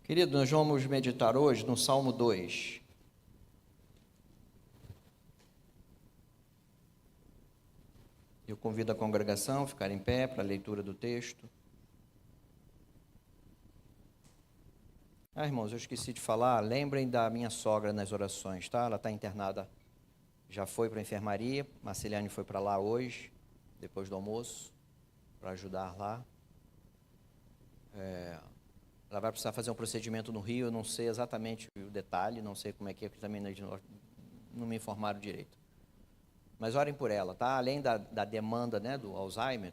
Querido, nós vamos meditar hoje no Salmo 2. Eu convido a congregação a ficar em pé para a leitura do texto. Irmãos, eu esqueci de falar, lembrem da minha sogra nas orações, tá? Ela está internada, já foi para a enfermaria, Marceliane foi para lá hoje, depois do almoço, para ajudar lá. Ela vai precisar fazer um procedimento no Rio, eu não sei exatamente o detalhe, não sei como é que também não me informaram direito. Mas orem por ela, tá? Além da demanda, né, do Alzheimer,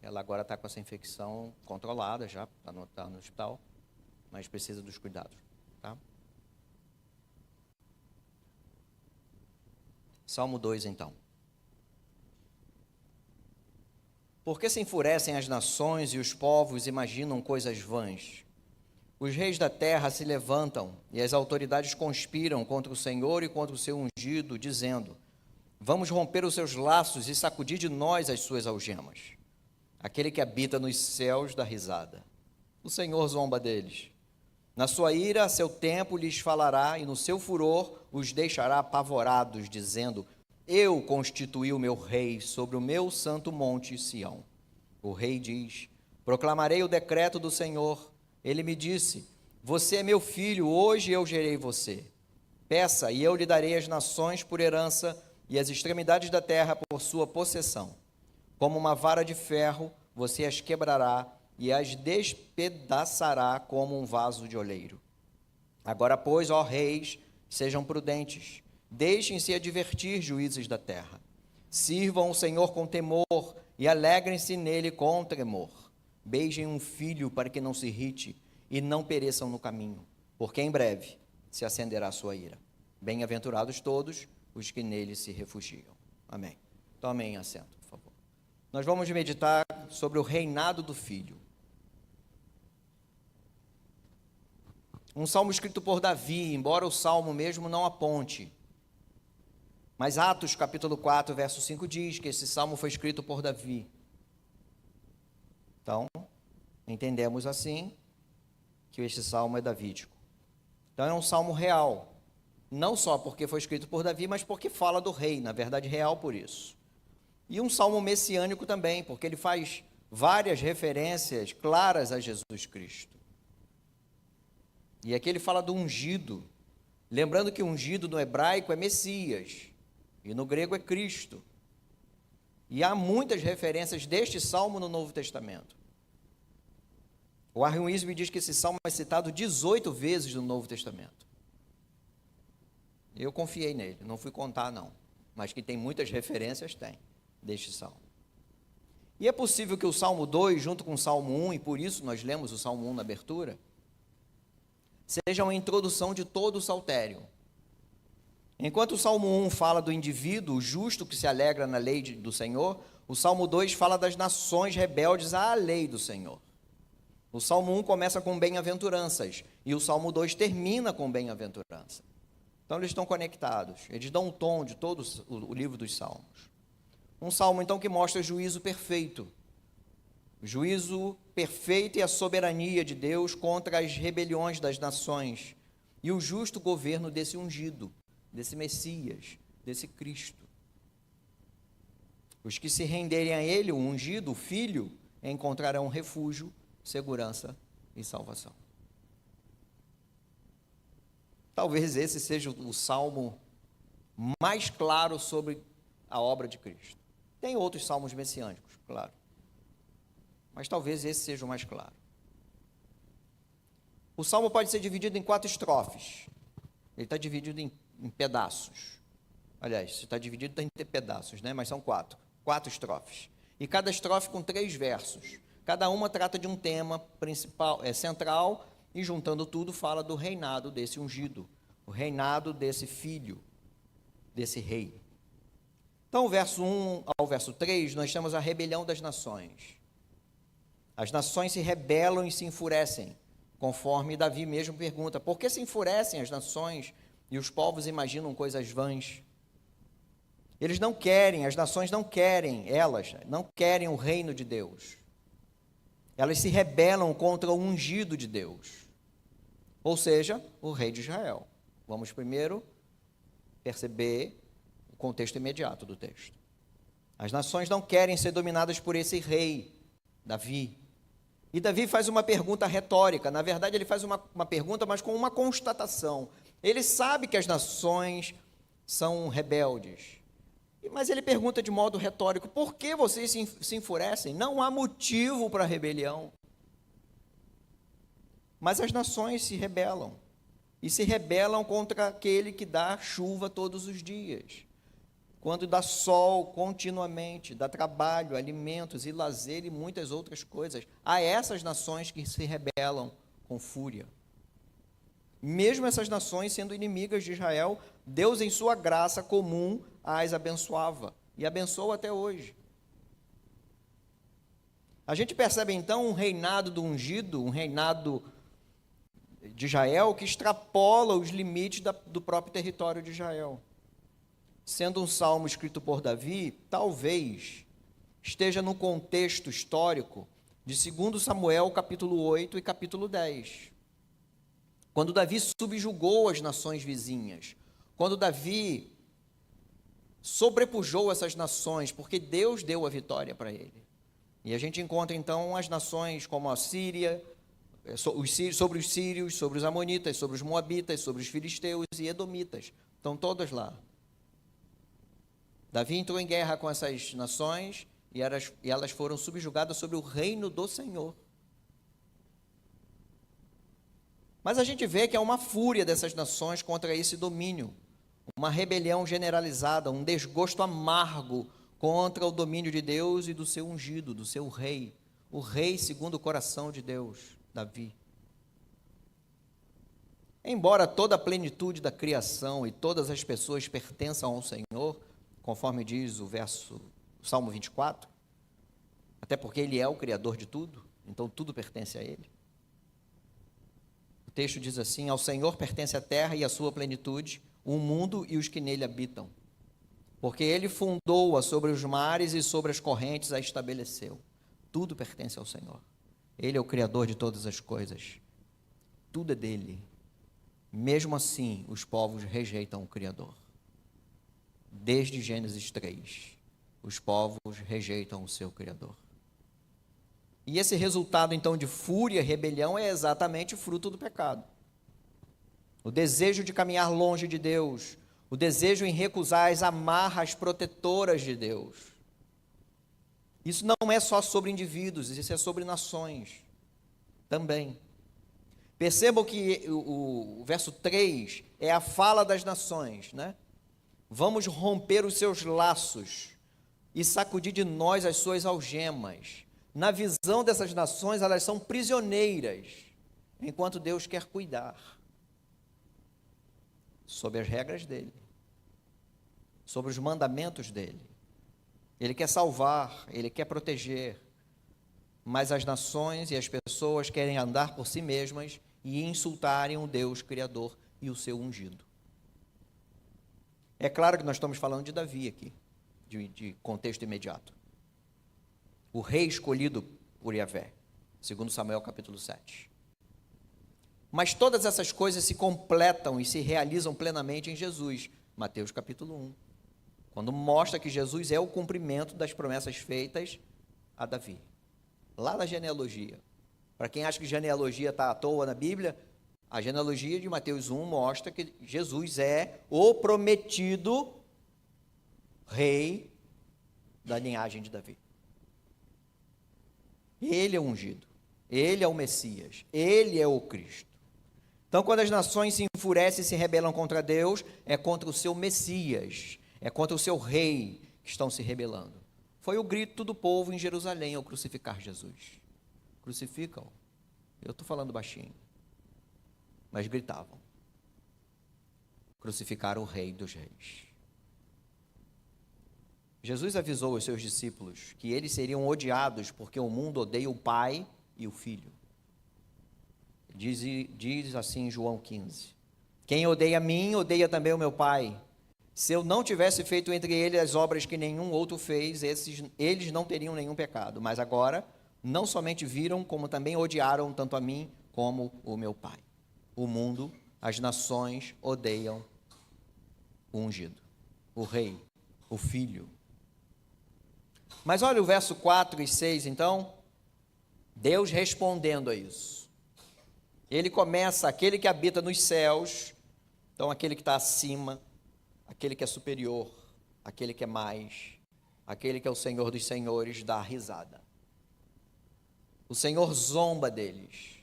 ela agora está com essa infecção controlada já, está no hospital, mas precisa dos cuidados, tá? Salmo 2, então. Por que se enfurecem as nações e os povos imaginam coisas vãs? Os reis da terra se levantam e as autoridades conspiram contra o Senhor e contra o seu ungido, dizendo: vamos romper os seus laços e sacudir de nós as suas algemas. Aquele que habita nos céus dá risada. O Senhor zomba deles. Na sua ira, a seu tempo lhes falará, e no seu furor os deixará apavorados, dizendo: eu constituí o meu rei sobre o meu santo monte Sião. O rei diz: proclamarei o decreto do Senhor. Ele me disse: você é meu filho, hoje eu gerei você. Peça, e eu lhe darei as nações por herança e as extremidades da terra por sua possessão. Como uma vara de ferro, você as quebrará e as despedaçará como um vaso de oleiro. Agora, pois, ó reis, sejam prudentes, deixem-se advertir, juízes da terra. Sirvam o Senhor com temor e alegrem-se nele com tremor. Beijem um filho para que não se irrite e não pereçam no caminho, porque em breve se acenderá a sua ira. Bem-aventurados todos os que nele se refugiam. Amém. Tomem assento, por favor. Nós vamos meditar sobre o reinado do Filho. Um salmo escrito por Davi, embora o salmo mesmo não aponte. Mas Atos, capítulo 4, verso 5 diz que esse salmo foi escrito por Davi. Então, entendemos assim que este salmo é davídico. Então, é um salmo real. Não só porque foi escrito por Davi, mas porque fala do rei, na verdade, real por isso. E um salmo messiânico também, porque ele faz várias referências claras a Jesus Cristo. E aqui ele fala do ungido, lembrando que ungido no hebraico é Messias, e no grego é Cristo. E há muitas referências deste salmo no Novo Testamento. O Warren Wiersbe diz que esse salmo é citado 18 vezes no Novo Testamento. Eu confiei nele, não fui contar não, mas que tem muitas referências, tem, deste salmo. E é possível que o Salmo 2, junto com o Salmo 1, e por isso nós lemos o Salmo 1 na abertura, seja uma introdução de todo o saltério. Enquanto o Salmo 1 fala do indivíduo, o justo que se alegra na lei do Senhor, o Salmo 2 fala das nações rebeldes à lei do Senhor. O Salmo 1 começa com bem-aventuranças, e o Salmo 2 termina com bem-aventurança. Então, eles estão conectados, eles dão um tom de todo o livro dos Salmos. Um salmo, então, que mostra o juízo perfeito. O juízo perfeito e a soberania de Deus contra as rebeliões das nações. E o justo governo desse ungido, desse Messias, desse Cristo. Os que se renderem a ele, o ungido, o Filho, encontrarão refúgio, segurança e salvação. Talvez esse seja o salmo mais claro sobre a obra de Cristo. Tem outros salmos messiânicos, claro. Mas talvez esse seja o mais claro. O salmo pode ser dividido em 4 estrofes. Ele está dividido em pedaços. Aliás, está dividido em pedaços, né? Mas são 4 estrofes. E cada estrofe com 3 versos. Cada uma trata de um tema principal, central, e juntando tudo fala do reinado desse ungido, o reinado desse filho, desse rei. Então, o verso 1 ao verso 3, nós temos a rebelião das nações. As nações se rebelam e se enfurecem, conforme Davi mesmo pergunta: por que se enfurecem as nações e os povos imaginam coisas vãs? Eles não querem, as nações não querem, elas não querem o reino de Deus. Elas se rebelam contra o ungido de Deus. ou seja, o rei de Israel. Vamos primeiro perceber o contexto imediato do texto. As nações não querem ser dominadas por esse rei, Davi. E Davi faz uma pergunta retórica. Na verdade, ele faz uma pergunta, mas com uma constatação. Ele sabe que as nações são rebeldes. Mas ele pergunta de modo retórico: por que vocês se enfurecem? Não há motivo para rebelião. Mas as nações se rebelam. E se rebelam contra aquele que dá chuva todos os dias. Quando dá sol continuamente, dá trabalho, alimentos e lazer e muitas outras coisas. Há essas nações que se rebelam com fúria. Mesmo essas nações sendo inimigas de Israel, Deus, em sua graça comum, as abençoava. E abençoa até hoje. A gente percebe então um reinado do ungido, um reinado de Israel que extrapola os limites do próprio território de Israel. Sendo um salmo escrito por Davi, talvez esteja no contexto histórico de 2 Samuel, capítulo 8 e capítulo 10. Quando Davi subjugou as nações vizinhas, quando Davi sobrepujou essas nações, porque Deus deu a vitória para ele. E a gente encontra então as nações como a Síria, sobre os sírios, sobre os amonitas, sobre os moabitas, sobre os filisteus e edomitas. Estão todas lá. Davi entrou em guerra com essas nações e elas foram subjugadas sobre o reino do Senhor. Mas a gente vê que há uma fúria dessas nações contra esse domínio, uma rebelião generalizada, um desgosto amargo contra o domínio de Deus e do seu ungido, do seu rei, o rei segundo o coração de Deus, Davi. Embora toda a plenitude da criação e todas as pessoas pertençam ao Senhor, conforme diz o Salmo 24, até porque Ele é o Criador de tudo, então tudo pertence a Ele. O texto diz assim: ao Senhor pertence a terra e a sua plenitude, o mundo e os que nele habitam. Porque Ele fundou-a sobre os mares e sobre as correntes a estabeleceu. Tudo pertence ao Senhor. Ele é o Criador de todas as coisas. Tudo é dele. Mesmo assim, os povos rejeitam o Criador. Desde Gênesis 3, os povos rejeitam o seu Criador. E esse resultado, então, de fúria e rebelião é exatamente fruto do pecado. O desejo de caminhar longe de Deus, o desejo em recusar as amarras protetoras de Deus. Isso não é só sobre indivíduos, isso é sobre nações também. Percebam que o verso 3 é a fala das nações, né? Vamos romper os seus laços e sacudir de nós as suas algemas. Na visão dessas nações, elas são prisioneiras, enquanto Deus quer cuidar, sob as regras dele, sobre os mandamentos dele. Ele quer salvar, ele quer proteger, mas as nações e as pessoas querem andar por si mesmas e insultarem o Deus Criador e o seu ungido. É claro que nós estamos falando de Davi aqui, de contexto imediato. O rei escolhido por Yahvé, segundo Samuel capítulo 7. Mas todas essas coisas se completam e se realizam plenamente em Jesus, Mateus capítulo 1, quando mostra que Jesus é o cumprimento das promessas feitas a Davi, lá na genealogia. Para quem acha que genealogia está à toa na Bíblia, a genealogia de Mateus 1 mostra que Jesus é o prometido rei da linhagem de Davi. Ele é o ungido, ele é o Messias, ele é o Cristo. Então, quando as nações se enfurecem e se rebelam contra Deus, é contra o seu Messias, é contra o seu rei que estão se rebelando. Foi o grito do povo em Jerusalém ao crucificar Jesus. Crucificam. Eu estou falando baixinho, mas gritavam. Crucificaram o Rei dos Reis. Jesus avisou os seus discípulos que eles seriam odiados porque o mundo odeia o Pai e o Filho. Diz assim em João 15: quem odeia a mim, odeia também o meu Pai. Se eu não tivesse feito entre eles as obras que nenhum outro fez, eles não teriam nenhum pecado. Mas agora, não somente viram, como também odiaram tanto a mim como o meu Pai. o mundo, as nações odeiam o ungido, o rei, o filho. Mas olha o verso 4 e 6, então, Deus respondendo a isso. Ele começa, aquele que habita nos céus, então aquele que está acima, aquele que é superior, aquele que é mais, aquele que é o Senhor dos senhores, dá risada. O Senhor zomba deles,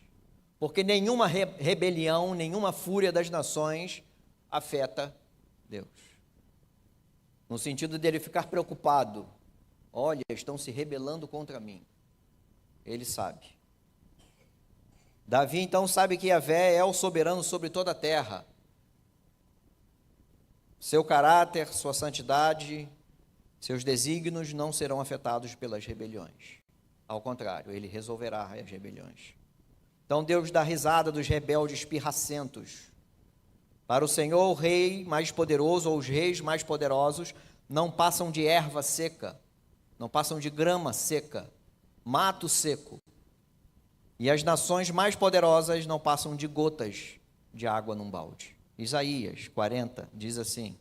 porque nenhuma rebelião, nenhuma fúria das nações afeta Deus. No sentido dele ficar preocupado, olha, estão se rebelando contra mim. Ele sabe. Davi então sabe que Yahvé é o soberano sobre toda a terra. Seu caráter, sua santidade, seus desígnios não serão afetados pelas rebeliões. Ao contrário, ele resolverá as rebeliões. Então Deus dá risada dos rebeldes pirracentos. Para o Senhor, o rei mais poderoso, ou os reis mais poderosos, não passam de erva seca, não passam de grama seca, mato seco. E as nações mais poderosas não passam de gotas de água num balde. Isaías 40 diz assim: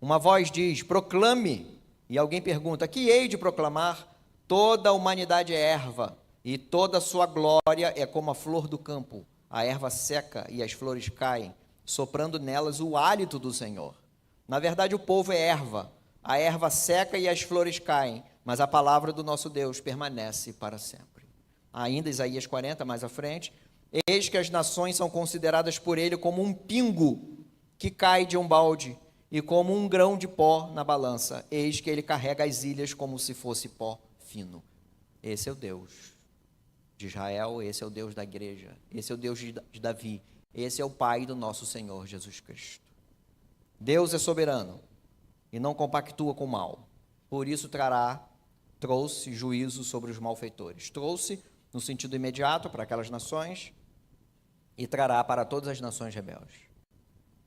uma voz diz, proclame, e alguém pergunta, que hei de proclamar? Toda a humanidade é erva, e toda a sua glória é como a flor do campo. A erva seca e as flores caem, soprando nelas o hálito do Senhor. Na verdade, o povo é erva, a erva seca e as flores caem, mas a palavra do nosso Deus permanece para sempre. Ainda Isaías 40, mais à frente, eis que as nações são consideradas por ele como um pingo que cai de um balde, e como um grão de pó na balança. Eis que ele carrega as ilhas como se fosse pó fino. Esse é o Deus de Israel, esse é o Deus da igreja, esse é o Deus de Davi, esse é o Pai do nosso Senhor Jesus Cristo. Deus é soberano e não compactua com o mal, por isso trouxe juízo sobre os malfeitores. Trouxe no sentido imediato para aquelas nações e trará para todas as nações rebeldes.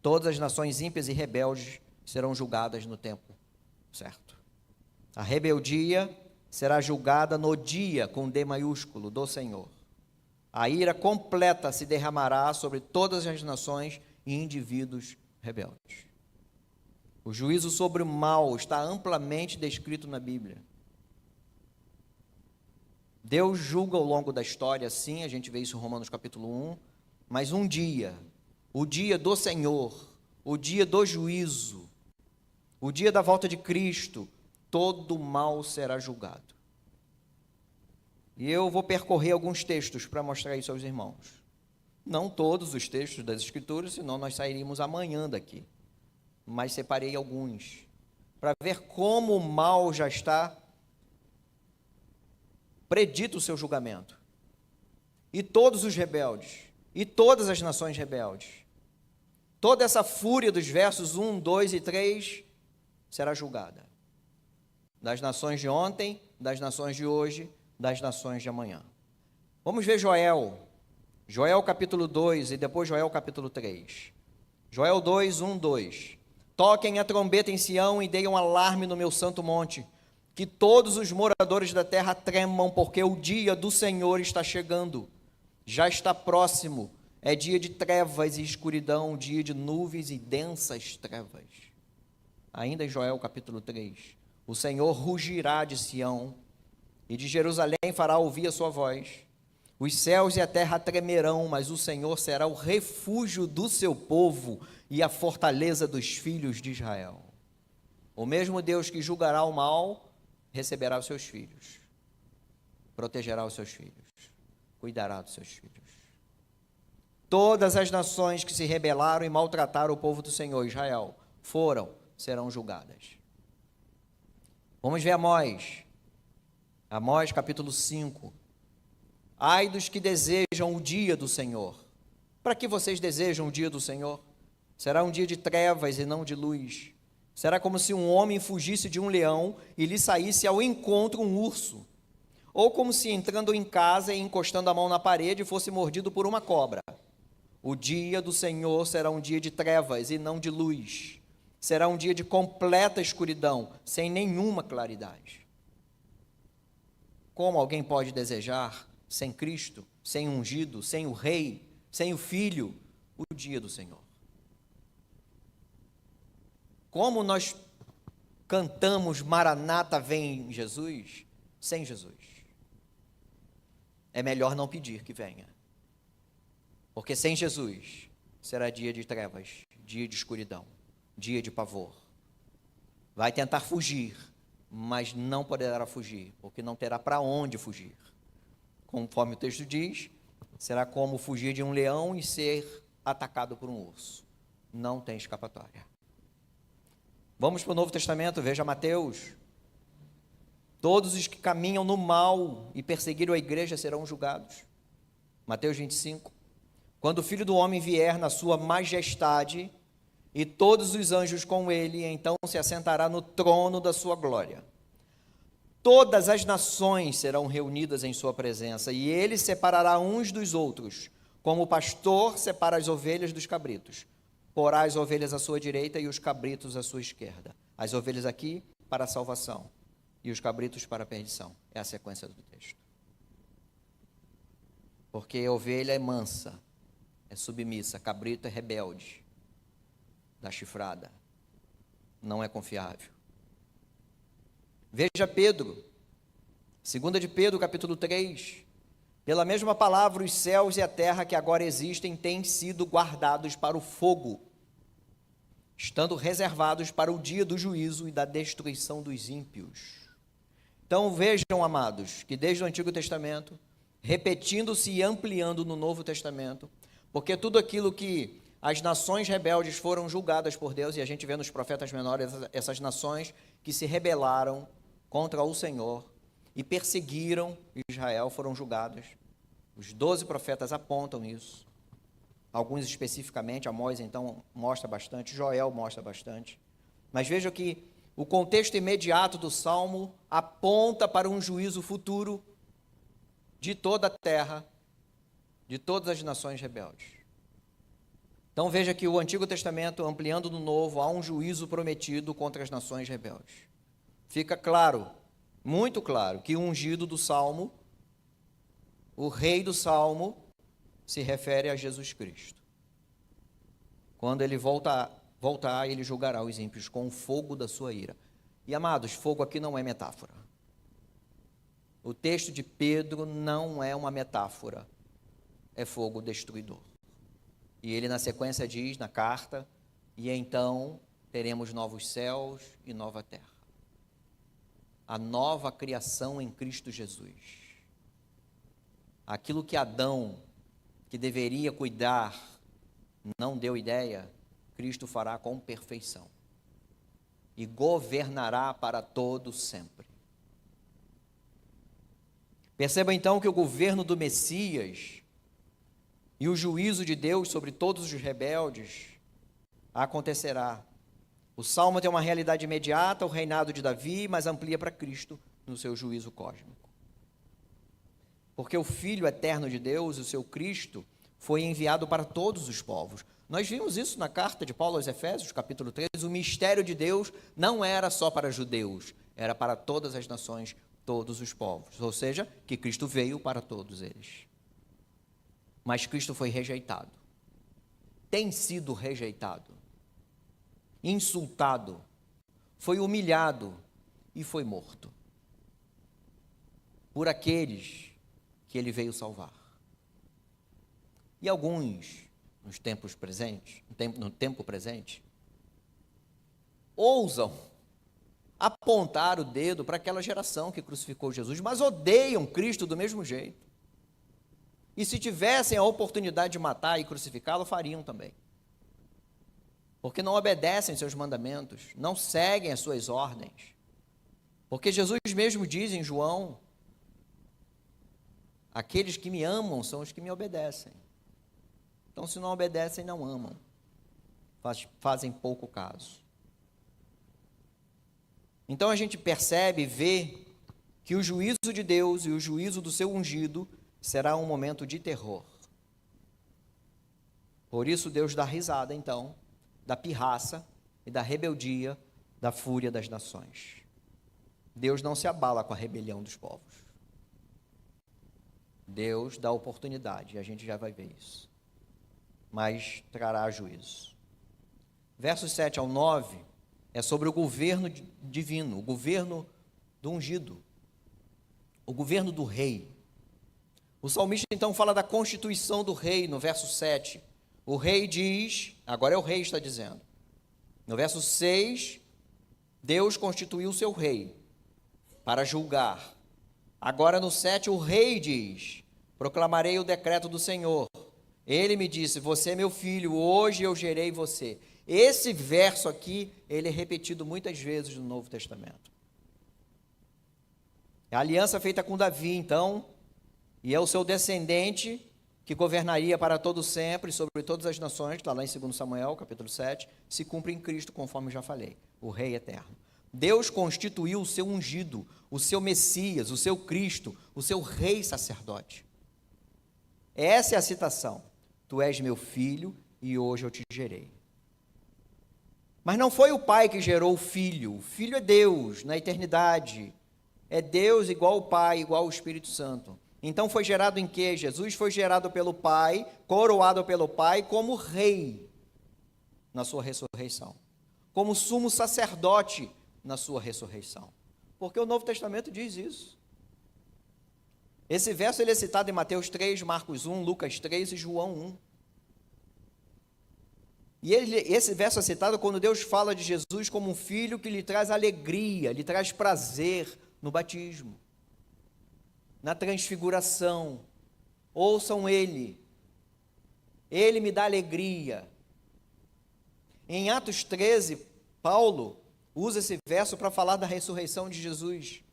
Todas as nações ímpias e rebeldes serão julgadas no tempo certo. A rebeldia será julgada no dia, com D maiúsculo, do Senhor. A ira completa se derramará sobre todas as nações e indivíduos rebeldes. O juízo sobre o mal está amplamente descrito na Bíblia. Deus julga ao longo da história, sim, a gente vê isso em Romanos capítulo 1, mas um dia, o dia do Senhor, o dia do juízo, o dia da volta de Cristo, todo mal será julgado. E eu vou percorrer alguns textos para mostrar isso aos irmãos. Não todos os textos das Escrituras, senão nós sairíamos amanhã daqui. Mas separei alguns, para ver como o mal já está predito o seu julgamento. E todos os rebeldes, e todas as nações rebeldes, toda essa fúria dos versos 1, 2 e 3 será julgada. Das nações de ontem, das nações de hoje, das nações de amanhã. Vamos ver Joel capítulo 2 e depois Joel capítulo 3. Joel 2, 1, 2. Toquem a trombeta em Sião e deem um alarme no meu santo monte, que todos os moradores da terra tremam, porque o dia do Senhor está chegando, já está próximo, é dia de trevas e escuridão, dia de nuvens e densas trevas. Ainda em Joel capítulo 3, o Senhor rugirá de Sião, e de Jerusalém fará ouvir a sua voz. Os céus e a terra tremerão, mas o Senhor será o refúgio do seu povo e a fortaleza dos filhos de Israel. O mesmo Deus que julgará o mal, receberá os seus filhos, protegerá os seus filhos, cuidará dos seus filhos. Todas as nações que se rebelaram e maltrataram o povo do Senhor, Israel, serão julgadas. Vamos ver Amós capítulo 5. Ai dos que desejam o dia do Senhor. Para que vocês desejam o dia do Senhor? Será um dia de trevas e não de luz. Será como se um homem fugisse de um leão e lhe saísse ao encontro um urso. Ou como se entrando em casa e encostando a mão na parede fosse mordido por uma cobra. O dia do Senhor será um dia de trevas e não de luz. Será um dia de completa escuridão, sem nenhuma claridade. Como alguém pode desejar sem Cristo, sem ungido, sem o Rei, sem o Filho, o dia do Senhor. Como nós cantamos Maranata, vem Jesus, sem Jesus. É melhor não pedir que venha. Porque sem Jesus será dia de trevas, dia de escuridão, dia de pavor. Vai tentar fugir, mas não poderá fugir, porque não terá para onde fugir. Conforme o texto diz, será como fugir de um leão e ser atacado por um urso. Não tem escapatória. Vamos para o Novo Testamento, veja Mateus. Todos os que caminham no mal e perseguiram a igreja serão julgados. Mateus 25. Quando o Filho do Homem vier na sua majestade e todos os anjos com ele, então se assentará no trono da sua glória. Todas as nações serão reunidas em sua presença, e ele separará uns dos outros, como o pastor separa as ovelhas dos cabritos. Porá as ovelhas à sua direita e os cabritos à sua esquerda. As ovelhas aqui para a salvação e os cabritos para a perdição. É a sequência do texto. Porque a ovelha é mansa, é submissa, cabrito é rebelde, dá chifrada, não é confiável. Veja Pedro, 2 de Pedro, capítulo 3. Pela mesma palavra, os céus e a terra que agora existem têm sido guardados para o fogo, estando reservados para o dia do juízo e da destruição dos ímpios. Então vejam, amados, que desde o Antigo Testamento, repetindo-se e ampliando no Novo Testamento, porque tudo aquilo que as nações rebeldes foram julgadas por Deus, e a gente vê nos profetas menores essas nações que se rebelaram contra o Senhor e perseguiram Israel, foram julgados. Os 12 profetas apontam isso. Alguns especificamente, Amós então mostra bastante, Joel mostra bastante. Mas veja que o contexto imediato do Salmo aponta para um juízo futuro de toda a terra, de todas as nações rebeldes. Então veja que o Antigo Testamento, ampliando no Novo, há um juízo prometido contra as nações rebeldes. Fica claro, muito claro, que o ungido do Salmo, o rei do Salmo, se refere a Jesus Cristo. Quando ele voltar, ele julgará os ímpios com o fogo da sua ira. E, amados, fogo aqui não é metáfora. O texto de Pedro não é uma metáfora, é fogo destruidor. E ele, na sequência, diz, na carta, e então teremos novos céus e nova terra. A nova criação em Cristo Jesus. Aquilo que Adão, que deveria cuidar, não deu ideia, Cristo fará com perfeição. E governará para todo sempre. Perceba então que o governo do Messias e o juízo de Deus sobre todos os rebeldes acontecerá. O Salmo tem uma realidade imediata, o reinado de Davi, mas amplia para Cristo no seu juízo cósmico. Porque o Filho eterno de Deus, o seu Cristo, foi enviado para todos os povos. Nós vimos isso na carta de Paulo aos Efésios, capítulo 3, o mistério de Deus não era só para judeus, era para todas as nações, todos os povos. Ou seja, que Cristo veio para todos eles. Mas Cristo foi rejeitado. Tem sido rejeitado. Insultado, foi humilhado e foi morto por aqueles que ele veio salvar. E alguns, no tempo presente, ousam apontar o dedo para aquela geração que crucificou Jesus, mas odeiam Cristo do mesmo jeito. E se tivessem a oportunidade de matar e crucificá-lo, fariam também. Porque não obedecem seus mandamentos, não seguem as suas ordens. Porque Jesus mesmo diz em João, aqueles que me amam são os que me obedecem. Então, se não obedecem, não amam. Fazem pouco caso. Então, a gente percebe e vê que o juízo de Deus e o juízo do seu ungido será um momento de terror. Por isso, Deus dá risada, então, da pirraça e da rebeldia, da fúria das nações. Deus não se abala com a rebelião dos povos. Deus dá oportunidade, e a gente já vai ver isso. mas trará juízo. Versos 7 ao 9 é sobre o governo divino, o governo do ungido, o governo do rei. O salmista então fala da constituição do rei no verso 7. O rei diz, agora é o rei que está dizendo. No verso 6, Deus constituiu o seu rei para julgar. Agora no 7, o rei diz: proclamarei o decreto do Senhor. Ele me disse: você é meu filho, hoje eu gerei você. Esse verso aqui, ele é repetido muitas vezes no Novo Testamento. É a aliança feita com Davi, então, e é o seu descendente que governaria para todo sempre sobre todas as nações, está lá em 2 Samuel, capítulo 7, se cumpre em Cristo, conforme já falei, o Rei eterno. Deus constituiu o seu ungido, o seu Messias, o seu Cristo, o seu Rei sacerdote. Essa é a citação. Tu és meu filho e hoje eu te gerei. Mas não foi o pai que gerou o filho é Deus na eternidade. É Deus igual o Pai, igual o Espírito Santo. Então foi gerado em quê? Jesus foi gerado pelo Pai, coroado pelo Pai como rei na sua ressurreição, como sumo sacerdote na sua ressurreição. Porque o Novo Testamento diz isso. Esse verso ele é citado em Mateus 3, Marcos 1, Lucas 3 e João 1. E esse verso é citado quando Deus fala de Jesus como um filho que lhe traz alegria, lhe traz prazer no batismo, na transfiguração. Ouçam ele me dá alegria. Em Atos 13, Paulo usa esse verso para falar da ressurreição de Jesus.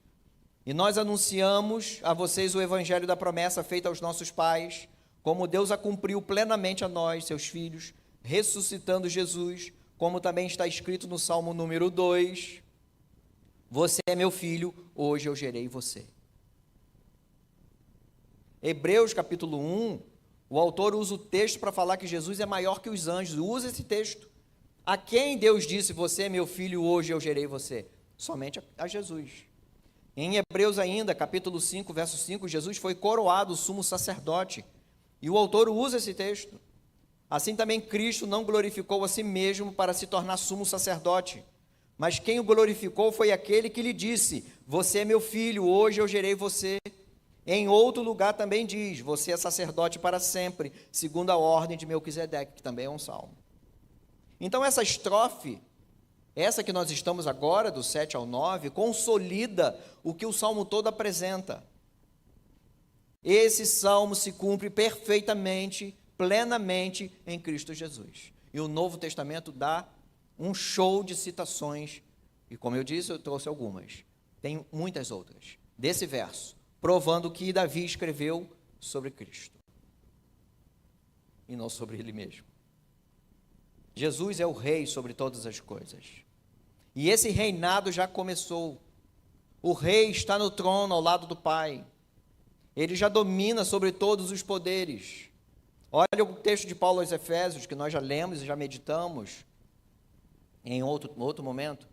E nós anunciamos a vocês o evangelho da promessa feita aos nossos pais, como Deus a cumpriu plenamente a nós, seus filhos, ressuscitando Jesus, como também está escrito no Salmo número 2, você é meu filho, hoje eu gerei você. Hebreus capítulo 1, o autor usa o texto para falar que Jesus é maior que os anjos, usa esse texto. A quem Deus disse, você é meu filho, hoje eu gerei você? Somente a Jesus. Em Hebreus ainda, capítulo 5, verso 5, Jesus foi coroado sumo sacerdote, e o autor usa esse texto. Assim também Cristo não glorificou a si mesmo para se tornar sumo sacerdote, mas quem o glorificou foi aquele que lhe disse, você é meu filho, hoje eu gerei você. Em outro lugar também diz, você é sacerdote para sempre, segundo a ordem de Melquisedeque, que também é um salmo. Então essa estrofe, essa que nós estamos agora, do 7 ao 9, consolida o que o salmo todo apresenta. Esse salmo se cumpre perfeitamente, plenamente em Cristo Jesus. E o Novo Testamento dá um show de citações, e como eu disse, eu trouxe algumas. Tem muitas outras, desse verso, provando que Davi escreveu sobre Cristo, e não sobre ele mesmo. Jesus é o rei sobre todas as coisas. E esse reinado já começou. O rei está no trono ao lado do Pai. Ele já domina sobre todos os poderes. Olha o texto de Paulo aos Efésios, que nós já lemos e já meditamos em outro momento.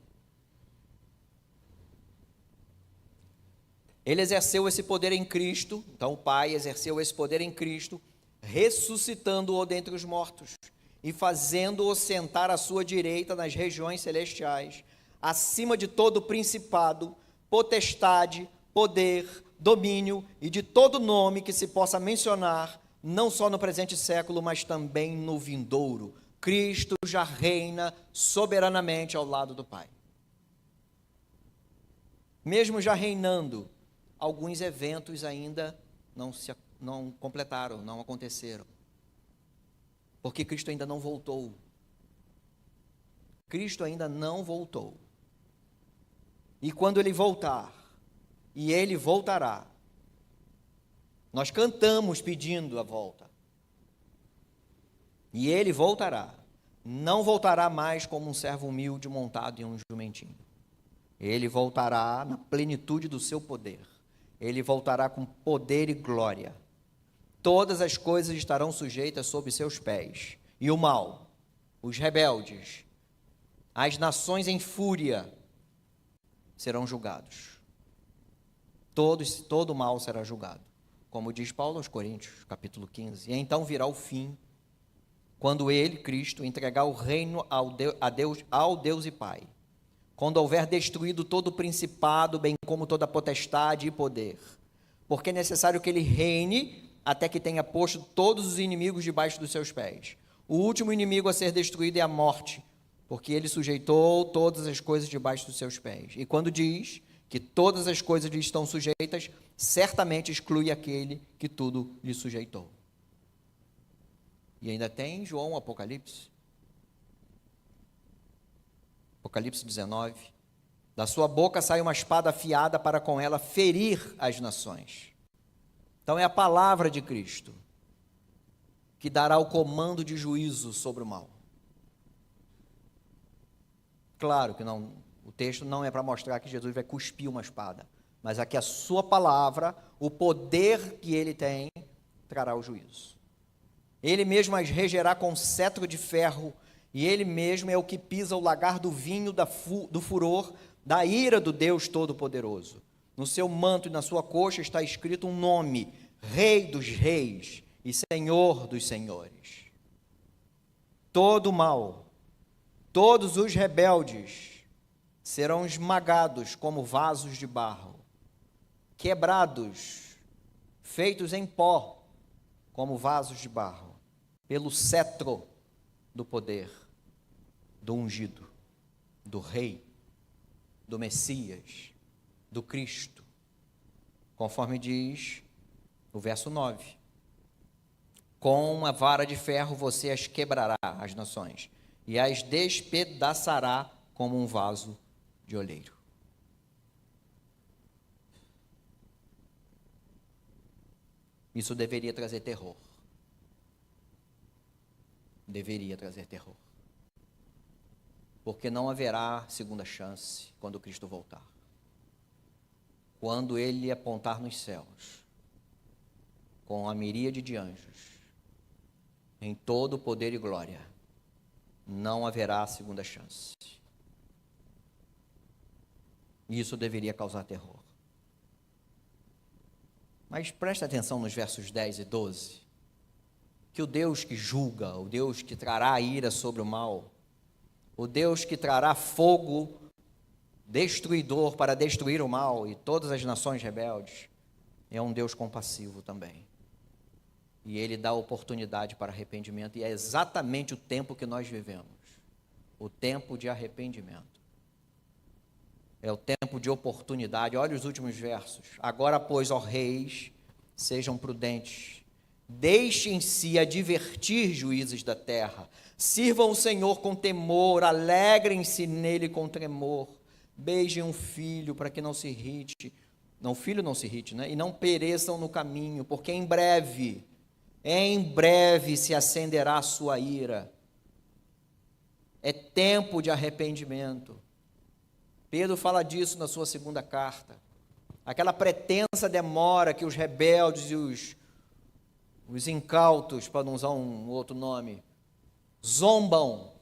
Ele exerceu esse poder em Cristo, então o Pai exerceu esse poder em Cristo, ressuscitando-o dentre os mortos e fazendo-o sentar à sua direita nas regiões celestiais, acima de todo principado, potestade, poder, domínio e de todo nome que se possa mencionar, não só no presente século, mas também no vindouro. Cristo já reina soberanamente ao lado do Pai. Mesmo já reinando, alguns eventos ainda não completaram, não aconteceram. Porque Cristo ainda não voltou. Cristo ainda não voltou. E quando Ele voltar, e Ele voltará, nós cantamos pedindo a volta. E Ele voltará. Não voltará mais como um servo humilde montado em um jumentinho. Ele voltará na plenitude do seu poder. Ele voltará com poder e glória. Todas as coisas estarão sujeitas sob seus pés. E o mal, os rebeldes, as nações em fúria serão julgados. Todo mal será julgado. Como diz Paulo aos Coríntios, capítulo 15. E então virá o fim. quando ele, Cristo, entregar o reino ao Deus e Pai, quando houver destruído todo o principado, bem como toda potestade e poder, porque é necessário que ele reine até que tenha posto todos os inimigos debaixo dos seus pés. O último inimigo a ser destruído é a morte, porque ele sujeitou todas as coisas debaixo dos seus pés. E quando diz que todas as coisas lhe estão sujeitas, certamente exclui aquele que tudo lhe sujeitou. E ainda tem João Apocalipse. Apocalipse 19. Da sua boca sai uma espada afiada para com ela ferir as nações. Então é a palavra de Cristo que dará o comando de juízo sobre o mal. Claro que não, o texto não é para mostrar que Jesus vai cuspir uma espada, mas aqui a sua palavra, o poder que ele tem, trará o juízo. Ele mesmo as regerá com cetro de ferro, e ele mesmo é o que pisa o lagar do vinho do furor, da ira do Deus Todo-Poderoso. No seu manto e na sua coxa está escrito um nome: Rei dos Reis e Senhor dos Senhores. Todo o mal, todos os rebeldes serão esmagados como vasos de barro, quebrados, feitos em pó, como vasos de barro, pelo cetro do poder, do ungido, do Rei, do Messias, do Cristo, conforme diz o verso 9: com uma vara de ferro você as quebrará, as nações, e as despedaçará como um vaso de oleiro. Isso deveria trazer terror. Deveria trazer terror. Porque não haverá segunda chance quando Cristo voltar. Quando ele apontar nos céus, com a miríade de anjos, em todo o poder e glória, não haverá segunda chance. Isso deveria causar terror. Mas presta atenção nos versos 10 e 12, que o Deus que julga, o Deus que trará a ira sobre o mal, o Deus que trará fogo destruidor para destruir o mal e todas as nações rebeldes, é um Deus compassivo também. E ele dá oportunidade para arrependimento, e é exatamente o tempo que nós vivemos, o tempo de arrependimento. É o tempo de oportunidade. Olha os últimos versos. Agora, pois, ó reis, sejam prudentes, deixem-se advertir, juízes da terra, sirvam o Senhor com temor, alegrem-se nele com tremor, beijem um filho para que não se irrite, não, o filho não se irrite, né? E não pereçam no caminho, porque em breve se acenderá a sua ira. É tempo de arrependimento. Pedro fala disso na sua segunda carta. Aquela pretensa demora que os rebeldes e os incautos, para não usar um outro nome, zombam,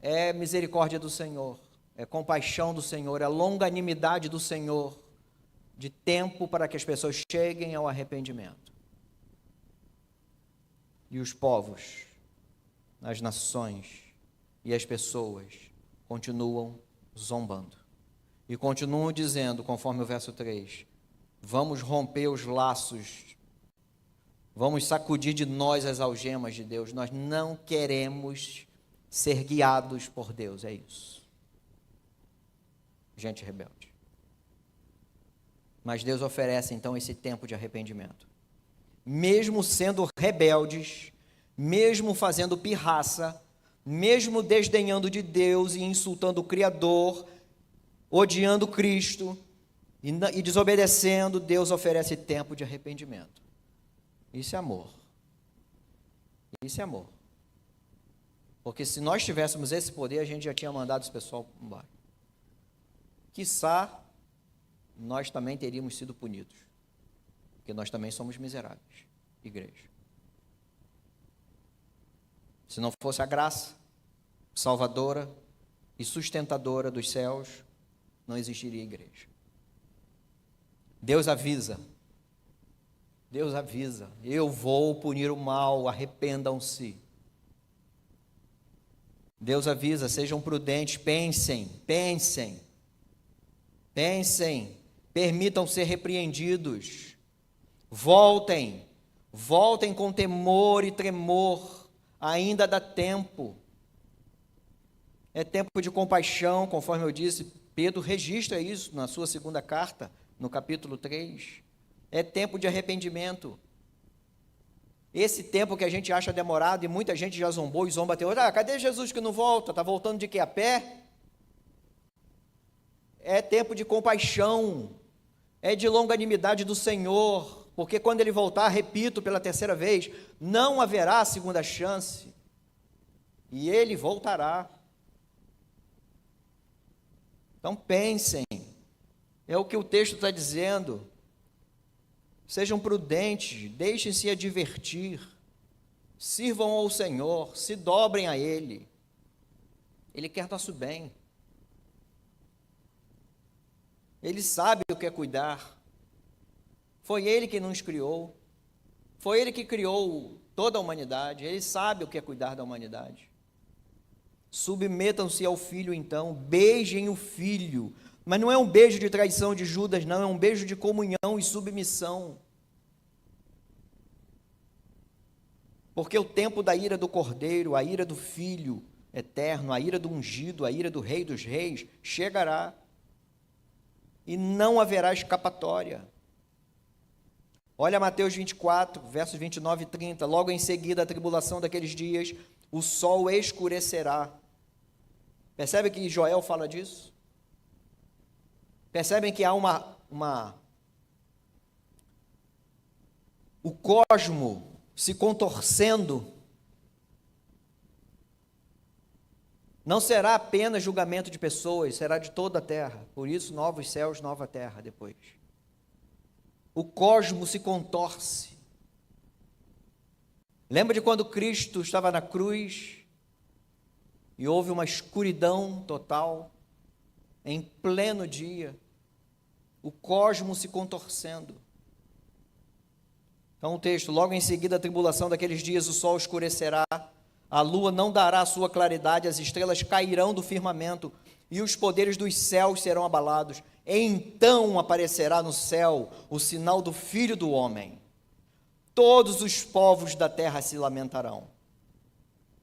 é misericórdia do Senhor, é compaixão do Senhor, é longanimidade do Senhor, de tempo para que as pessoas cheguem ao arrependimento. E os povos, as nações e as pessoas continuam zombando. E continuam dizendo, conforme o verso 3, vamos romper os laços, vamos sacudir de nós as algemas de Deus, nós não queremos ser guiados por Deus, é isso. Gente rebelde. Mas Deus oferece então esse tempo de arrependimento. Mesmo sendo rebeldes, mesmo fazendo pirraça, mesmo desdenhando de Deus e insultando o Criador, odiando Cristo e desobedecendo, Deus oferece tempo de arrependimento. Isso é amor. Isso é amor. Porque se nós tivéssemos esse poder, a gente já tinha mandado esse pessoal embora. Quiçá, nós também teríamos sido punidos. Porque nós também somos miseráveis, igreja. Se não fosse a graça salvadora e sustentadora dos céus, não existiria igreja. Deus avisa, eu vou punir o mal, arrependam-se. Deus avisa, sejam prudentes, pensem, permitam ser repreendidos, voltem com temor e tremor, ainda dá tempo. É tempo de compaixão, conforme eu disse, Pedro registra isso na sua segunda carta, no capítulo 3. É tempo de arrependimento. Esse tempo que a gente acha demorado, e muita gente já zombou e zomba até hoje, cadê Jesus que não volta? Está voltando de quê? A pé? É tempo de compaixão, é de longanimidade do Senhor, porque quando Ele voltar, repito pela terceira vez, não haverá segunda chance, e Ele voltará. Então pensem, é o que o texto está dizendo. Sejam prudentes, deixem-se advertir, sirvam ao Senhor, se dobrem a Ele. Ele quer nosso bem. Ele sabe o que é cuidar. Foi Ele que nos criou. Foi Ele que criou toda a humanidade. Ele sabe o que é cuidar da humanidade. Submetam-se ao Filho, então, beijem o Filho. Mas não é um beijo de traição de Judas, não, é um beijo de comunhão e submissão. Porque o tempo da ira do Cordeiro, a ira do Filho eterno, a ira do ungido, a ira do Rei dos Reis, chegará. E não haverá escapatória. Olha Mateus 24, versos 29 e 30. Logo em seguida, a tribulação daqueles dias, o sol escurecerá. Percebe que Joel fala disso? Percebem que há o cosmo se contorcendo. Não será apenas julgamento de pessoas, será de toda a terra. Por isso, novos céus, nova terra depois. O cosmo se contorce. Lembra de quando Cristo estava na cruz e houve uma escuridão total, em pleno dia, o cosmo se contorcendo. Então o texto, logo em seguida a tribulação daqueles dias, o sol escurecerá, a lua não dará a sua claridade, as estrelas cairão do firmamento e os poderes dos céus serão abalados. Então aparecerá no céu o sinal do Filho do Homem. Todos os povos da terra se lamentarão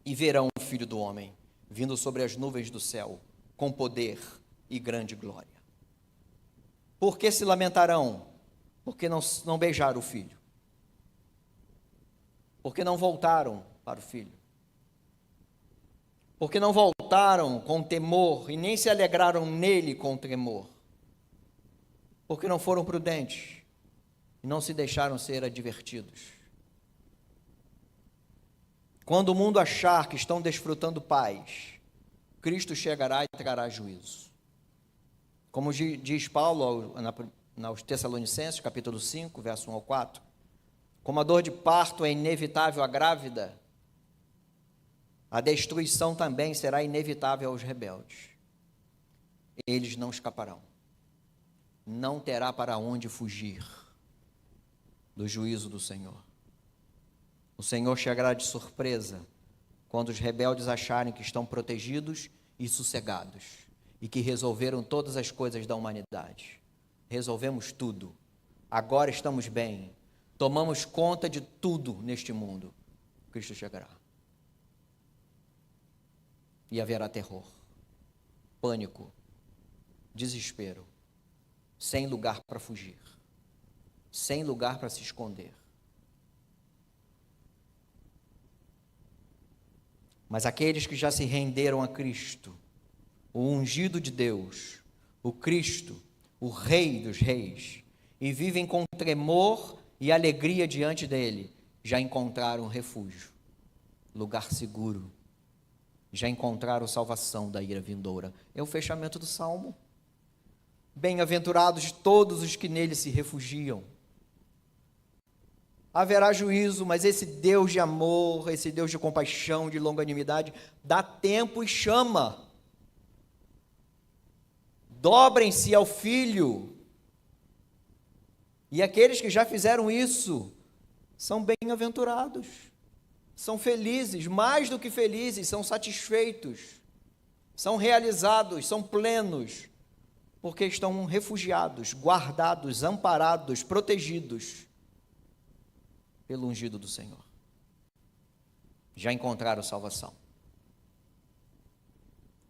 e verão o Filho do Homem vindo sobre as nuvens do céu com poder e grande glória. Por que se lamentarão? Porque não beijaram o Filho. Porque não voltaram para o Filho. Porque não voltaram com temor e nem se alegraram nele com tremor. Porque não foram prudentes e não se deixaram ser advertidos. Quando o mundo achar que estão desfrutando paz, Cristo chegará e trará juízo. Como diz Paulo aos Tessalonicenses, capítulo 5, verso 1 ao 4, como a dor de parto é inevitável à grávida, a destruição também será inevitável aos rebeldes. Eles não escaparão. Não terá para onde fugir do juízo do Senhor. O Senhor chegará de surpresa quando os rebeldes acharem que estão protegidos e sossegados e que resolveram todas as coisas da humanidade. Resolvemos tudo. Agora estamos bem. Tomamos conta de tudo neste mundo. Cristo chegará. E haverá terror, pânico, desespero, sem lugar para fugir, sem lugar para se esconder. Mas aqueles que já se renderam a Cristo, o ungido de Deus, o Cristo, o Rei dos Reis, e vivem com tremor e alegria diante dele, já encontraram refúgio, lugar seguro, já encontraram salvação da ira vindoura. É o fechamento do Salmo. Bem-aventurados todos os que nele se refugiam. Haverá juízo, mas esse Deus de amor, esse Deus de compaixão, de longanimidade, dá tempo e chama. Dobrem-se ao Filho. E aqueles que já fizeram isso são bem-aventurados. são felizes, mais do que felizes, são satisfeitos, são realizados, são plenos, porque estão refugiados, guardados, amparados, protegidos pelo ungido do Senhor. Já encontraram salvação.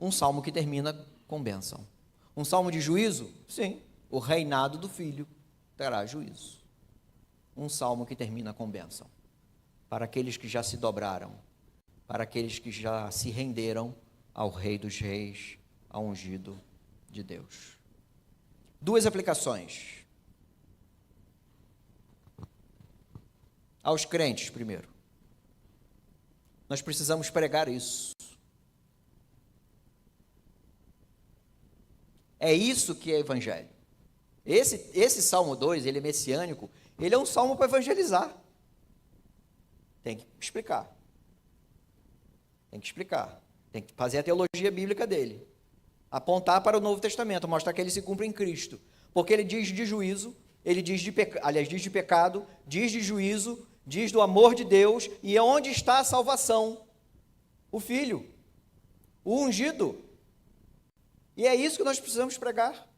Um salmo que termina com bênção. Um salmo de juízo? Sim, o reinado do Filho terá juízo. Um salmo que termina com bênção. Para aqueles que já se dobraram, para aqueles que já se renderam ao Rei dos Reis, ao ungido de Deus. Duas aplicações. Aos crentes, primeiro. Nós precisamos pregar isso. É isso que é evangelho. Esse Salmo 2, ele é messiânico, ele é um salmo para evangelizar. Tem que explicar. Tem que explicar. Tem que fazer a teologia bíblica dele. Apontar para o Novo Testamento, mostrar que ele se cumpre em Cristo. Porque ele diz de juízo, ele diz de diz de pecado, diz de juízo, diz do amor de Deus, e onde está a salvação? O Filho, o ungido. E é isso que nós precisamos pregar.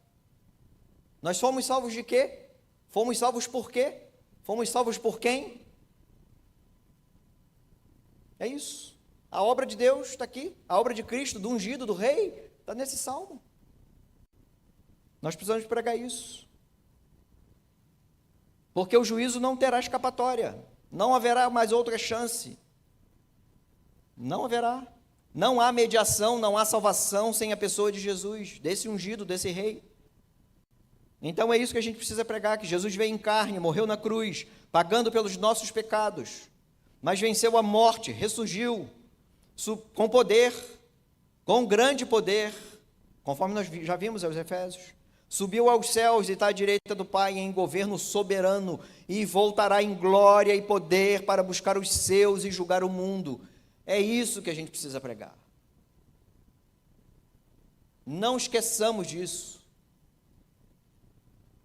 Nós fomos salvos de quê? Fomos salvos por quê? Fomos salvos por quem? É isso. A obra de Deus está aqui. A obra de Cristo, do ungido, do rei, está nesse salmo. Nós precisamos pregar isso. Porque o juízo não terá escapatória. Não haverá mais outra chance. Não haverá. Não há mediação, não há salvação sem a pessoa de Jesus, desse ungido, desse rei. Então é isso que a gente precisa pregar, que Jesus veio em carne, morreu na cruz, pagando pelos nossos pecados, mas venceu a morte, ressurgiu, com poder, com grande poder, conforme nós já vimos aos Efésios, subiu aos céus e está à direita do Pai em governo soberano, e voltará em glória e poder para buscar os seus e julgar o mundo. É isso que a gente precisa pregar. Não esqueçamos disso.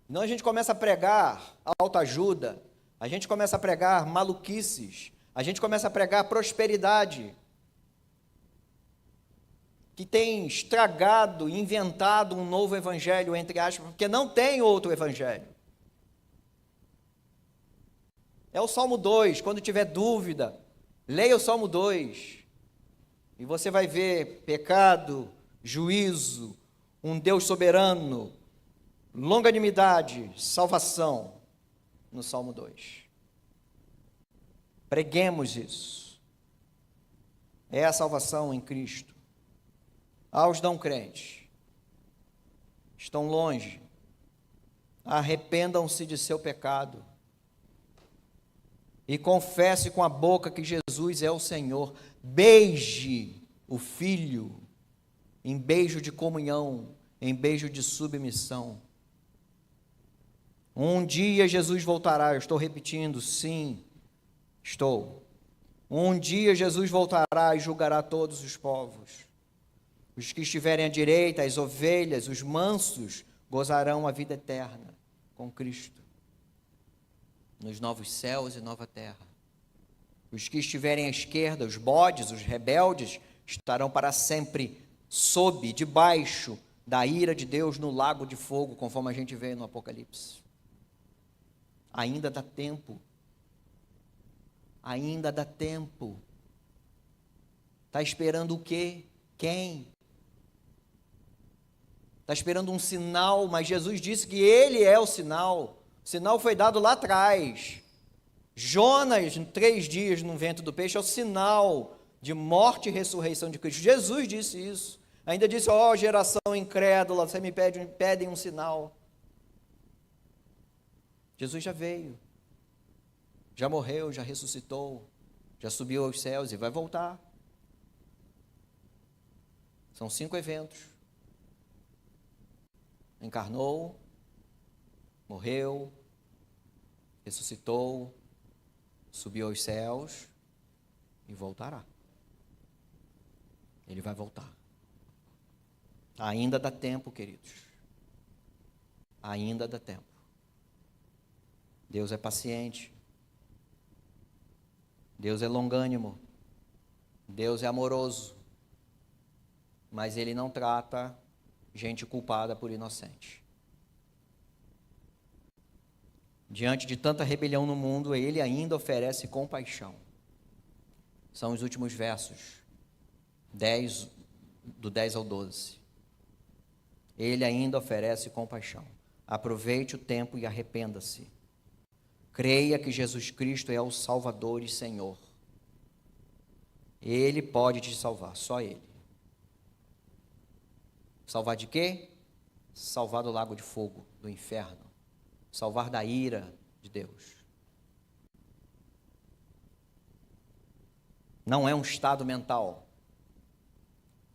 Não, a gente começa a pregar autoajuda, a gente começa a pregar maluquices, a gente começa a pregar prosperidade, que tem estragado, inventado um novo evangelho, entre aspas, porque não tem outro evangelho. É o Salmo 2, quando tiver dúvida, leia o Salmo 2, e você vai ver pecado, juízo, um Deus soberano, longanimidade, salvação, no Salmo 2. Preguemos isso. É a salvação em Cristo. Aos não crentes, estão longe, arrependam-se de seu pecado e confesse com a boca que Jesus é o Senhor. Beije o Filho em beijo de comunhão, em beijo de submissão. Um dia Jesus voltará, eu estou repetindo, sim, estou. Um dia Jesus voltará e julgará todos os povos. Os que estiverem à direita, as ovelhas, os mansos, gozarão a vida eterna com Cristo, nos novos céus e nova terra. Os que estiverem à esquerda, os bodes, os rebeldes, estarão para sempre debaixo da ira de Deus no lago de fogo, conforme a gente vê no Apocalipse. Ainda dá tempo. Ainda dá tempo. Está esperando o quê? Quem? Está esperando um sinal, mas Jesus disse que Ele é o sinal. O sinal foi dado lá atrás. Jonas, 3 dias no ventre do peixe, é o sinal de morte e ressurreição de Cristo. Jesus disse isso. Ainda disse, ó geração incrédula, você me pedem um sinal. Jesus já veio, já morreu, já ressuscitou, já subiu aos céus e vai voltar. São 5 eventos. Encarnou, morreu, ressuscitou, subiu aos céus e voltará. Ele vai voltar. Ainda dá tempo, queridos. Ainda dá tempo. Deus é paciente. Deus é longânimo, Deus é amoroso, mas Ele não trata gente culpada por inocente. Diante de tanta rebelião no mundo, Ele ainda oferece compaixão. São os últimos versos, do 10 ao 12. Ele ainda oferece compaixão. Aproveite o tempo e arrependa-se. Creia que Jesus Cristo é o Salvador e Senhor. Ele pode te salvar, só Ele. Salvar de quê? Salvar do lago de fogo, do inferno. Salvar da ira de Deus. Não é um estado mental.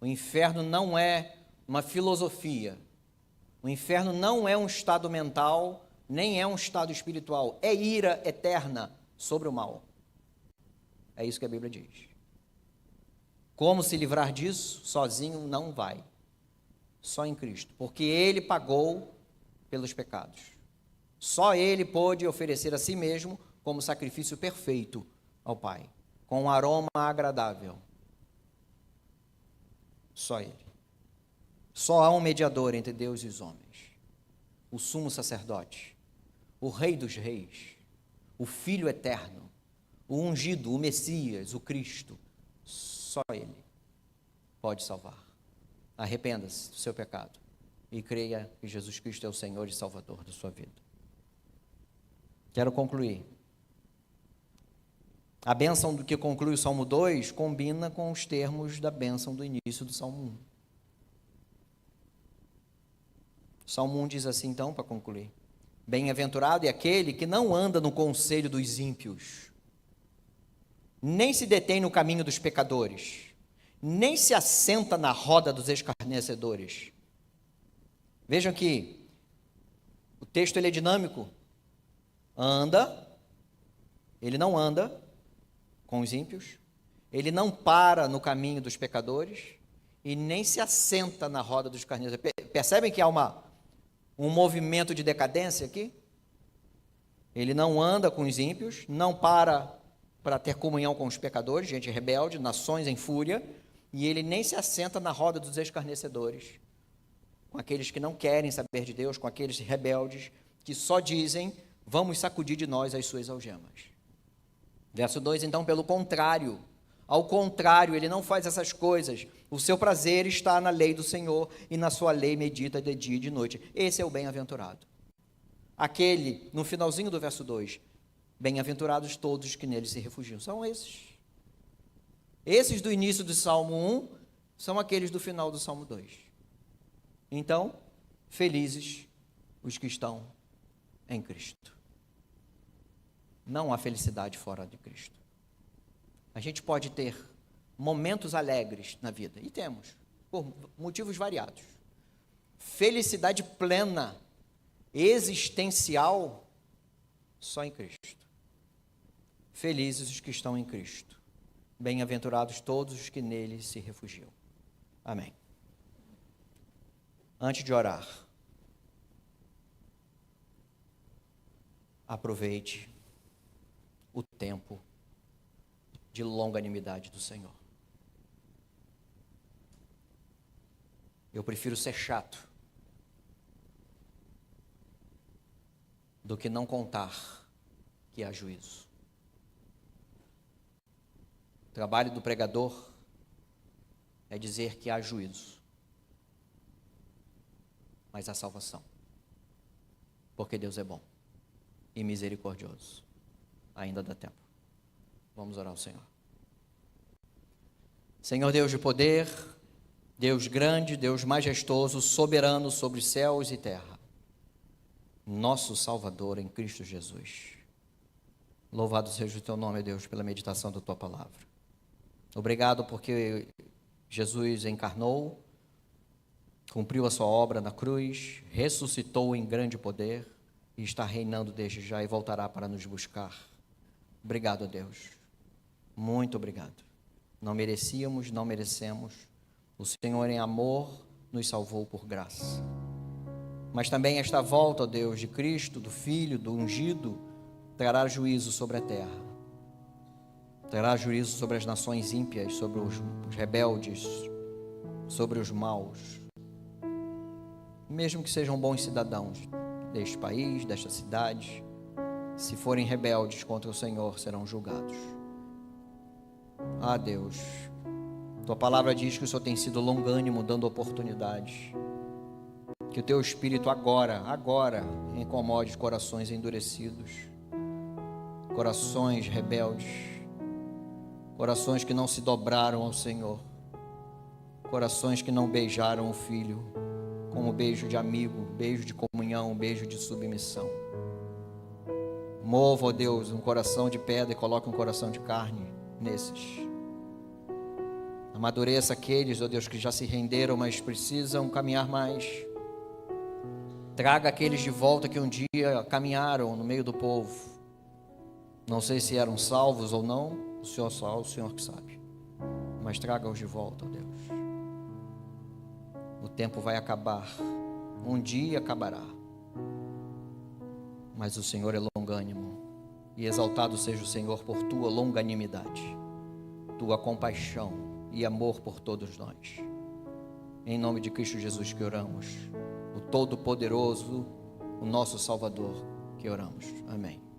O inferno não é uma filosofia. O inferno não é um estado mental, nem é um estado espiritual. É ira eterna sobre o mal. É isso que a Bíblia diz. Como se livrar disso? Sozinho não vai. Só em Cristo. Porque Ele pagou pelos pecados. Só Ele pôde oferecer a si mesmo como sacrifício perfeito ao Pai, com um aroma agradável. Só Ele. Só há um mediador entre Deus e os homens. O sumo sacerdote, o Rei dos reis, o Filho eterno, o ungido, o Messias, o Cristo. Só Ele pode salvar. Arrependa-se do seu pecado e creia que Jesus Cristo é o Senhor e Salvador da sua vida. Quero concluir. A bênção do que conclui o Salmo 2 combina com os termos da bênção do início do Salmo 1. O Salmo 1 diz assim, então, para concluir: bem-aventurado é aquele que não anda no conselho dos ímpios, nem se detém no caminho dos pecadores, nem se assenta na roda dos escarnecedores. Vejam que o texto ele é dinâmico. Ele não anda com os ímpios, ele não para no caminho dos pecadores e nem se assenta na roda dos escarnecedores. Percebem que há um movimento de decadência aqui? Ele não anda com os ímpios, não para ter comunhão com os pecadores, gente rebelde, nações em fúria, e ele nem se assenta na roda dos escarnecedores, com aqueles que não querem saber de Deus, com aqueles rebeldes que só dizem: vamos sacudir de nós as suas algemas. Verso 2, então, pelo contrário, ao contrário, ele não faz essas coisas. O seu prazer está na lei do Senhor e na sua lei medita de dia e de noite. Esse é o bem-aventurado. Aquele, no finalzinho do verso 2, bem-aventurados todos que nele se refugiam. São esses. Esses do início do Salmo 1 são aqueles do final do Salmo 2. Então, felizes os que estão em Cristo. Não há felicidade fora de Cristo. A gente pode ter momentos alegres na vida, e temos, por motivos variados. Felicidade plena, existencial, só em Cristo. Felizes os que estão em Cristo. Bem-aventurados todos os que nele se refugiam. Amém. Antes de orar, aproveite o tempo de longanimidade do Senhor. Eu prefiro ser chato do que não contar que há juízo. O trabalho do pregador é dizer que há juízo, mas há salvação, porque Deus é bom e misericordioso. Ainda dá tempo. Vamos orar ao Senhor. Senhor Deus de poder, Deus grande, Deus majestoso, soberano sobre céus e terra, nosso Salvador em Cristo Jesus. Louvado seja o teu nome, Deus, pela meditação da tua palavra. Obrigado porque Jesus encarnou, cumpriu a sua obra na cruz, ressuscitou em grande poder e está reinando desde já e voltará para nos buscar. Obrigado, Deus. Muito obrigado. Não merecíamos, não merecemos. O Senhor em amor nos salvou por graça. Mas também esta volta, ó Deus, de Cristo, do Filho, do ungido, trará juízo sobre a terra. Terá juízo sobre as nações ímpias, sobre os rebeldes, sobre os maus, mesmo que sejam bons cidadãos deste país, desta cidade, se forem rebeldes contra o Senhor, serão julgados. Ah, Deus, tua palavra diz que o Senhor tem sido longânimo, dando oportunidades. Que o teu Espírito agora incomode corações endurecidos, corações rebeldes, corações que não se dobraram ao Senhor, corações que não beijaram o Filho como beijo de amigo, beijo de comunhão, beijo de submissão. Mova, ó Deus, um coração de pedra e coloque um coração de carne nesses. Amadureça aqueles, ó Deus, que já se renderam, mas precisam caminhar mais. Traga aqueles de volta que um dia caminharam no meio do povo. Não sei se eram salvos ou não, o Senhor só, o Senhor que sabe. Mas traga-os de volta, ó Deus. O tempo vai acabar, um dia acabará. Mas o Senhor é longânimo, e exaltado seja o Senhor por tua longanimidade, tua compaixão e amor por todos nós. Em nome de Cristo Jesus que oramos, o Todo-Poderoso, o nosso Salvador, que oramos. Amém.